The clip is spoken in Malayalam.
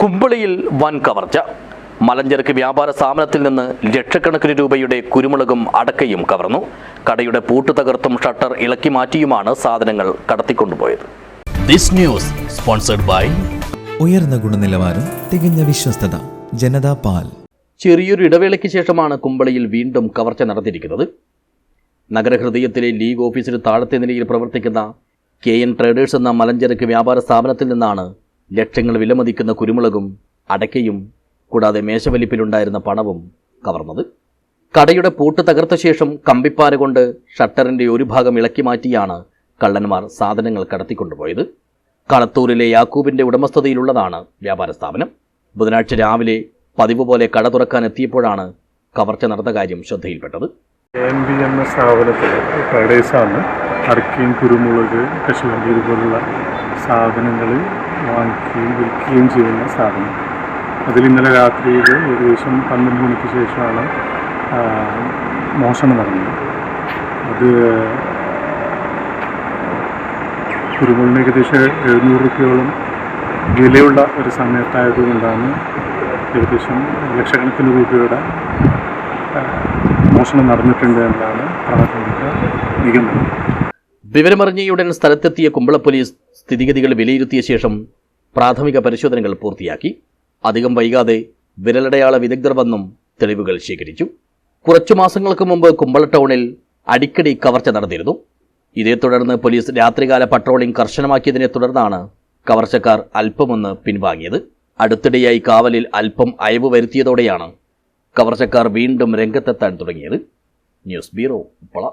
കുമ്പളിയിൽ വൻ കവർച്ച. മലഞ്ചരക്ക് വ്യാപാര സ്ഥാപനത്തിൽ നിന്ന് ലക്ഷക്കണക്കിന് രൂപയുടെ കുരുമുളകും അടക്കയും കവർന്നു. കടയുടെ പൂട്ട് തകർത്തും ഷട്ടർ ഇളക്കി മാറ്റിയുമാണ് സാധനങ്ങൾ കടത്തിക്കൊണ്ടുപോയത്. ദിസ് ന്യൂസ് സ്പോൺസർഡ് ബൈ ഉയർന്ന ഗുണനിലവാരം, തികഞ്ഞ വിശ്വസ്തത, ജനതാ പാൽ. ചെറിയൊരു ഇടവേളയ്ക്ക് ശേഷമാണ് കുമ്പളിയിൽ വീണ്ടും കവർച്ച നടന്നിരിക്കുന്നത്. നഗരഹൃദയത്തിലെ ലീഗ് ഓഫീസിന് താഴത്തെ നിലയിൽ പ്രവർത്തിക്കുന്ന KN ട്രേഡേഴ്സ് എന്ന മലഞ്ചരക്ക് വ്യാപാര സ്ഥാപനത്തിൽ നിന്നാണ് ലക്ഷങ്ങൾ വിലമതിക്കുന്ന കുരുമുളകും അടക്കയും കൂടാതെ മേശവലിപ്പിലുണ്ടായിരുന്ന പണവും കവർന്നത്. കടയുടെ പൂട്ട് തകർത്ത ശേഷം കമ്പിപ്പാര കൊണ്ട് ഷട്ടറിന്റെ ഒരു ഭാഗം ഇളക്കി മാറ്റിയാണ് കള്ളന്മാർ സാധനങ്ങൾ കടത്തിക്കൊണ്ടുപോയത്. കളത്തൂരിലെ യാക്കൂബിന്റെ ഉടമസ്ഥതയിലുള്ളതാണ് വ്യാപാര സ്ഥാപനം. ബുധനാഴ്ച രാവിലെ പതിവ് പോലെ കട തുറക്കാൻ എത്തിയപ്പോഴാണ് കവർച്ച നടന്ന കാര്യം ശ്രദ്ധയിൽപ്പെട്ടത്. KNB എന്ന സ്ഥാപനത്തിൽ ട്രേഡേഴ്സാണ് അടക്കയും കുരുമുളക്, കശുവണ്ടി ഇതുപോലുള്ള സാധനങ്ങൾ വാങ്ങിക്കുകയും വിൽക്കുകയും ചെയ്യുന്ന സ്ഥാപനം. അതിൽ ഇന്നലെ രാത്രിയിൽ ഏകദേശം 12 മണിക്ക് ശേഷമാണ് മോഷണം നടന്നത്. അത് കുരുമുളകിന് ഏകദേശം 700 രൂപയോളം വിലയുള്ള ഒരു സമയത്തായതുകൊണ്ടാണ് ഏകദേശം ലക്ഷക്കണക്കിന് രൂപയുടെ മോഷണം നടന്നിട്ടുണ്ട് എന്നാണ് പ്രാഥമിക നിഗമനം. വിവരമറിഞ്ഞയുടൻ സ്ഥലത്തെത്തിയ കുമ്പള പോലീസ് സ്ഥിതിഗതികൾ വിലയിരുത്തിയ ശേഷം പ്രാഥമിക പരിശോധനകൾ പൂർത്തിയാക്കി. അധികം വൈകാതെ വിരലടയാള വിദഗ്ധർ വന്നും തെളിവുകൾ ശേഖരിച്ചു. കുറച്ചു മാസങ്ങൾക്ക് മുമ്പ് കുമ്പള ടൗണിൽ അടിക്കടി കവർച്ച നടന്നിരുന്നു. ഇതേ തുടർന്ന് പോലീസ് രാത്രികാല പട്രോളിംഗ് കർശനമാക്കിയതിനെ തുടർന്നാണ് കവർച്ചക്കാർ അല്പമൊന്ന് പിൻവാങ്ങിയത്. അടുത്തിടെയായി കാവലിൽ അല്പം അയവ് വരുത്തിയതോടെയാണ് കവർച്ചക്കാർ വീണ്ടും രംഗത്തെത്താൻ തുടങ്ങിയത്. News bureau, Uppala.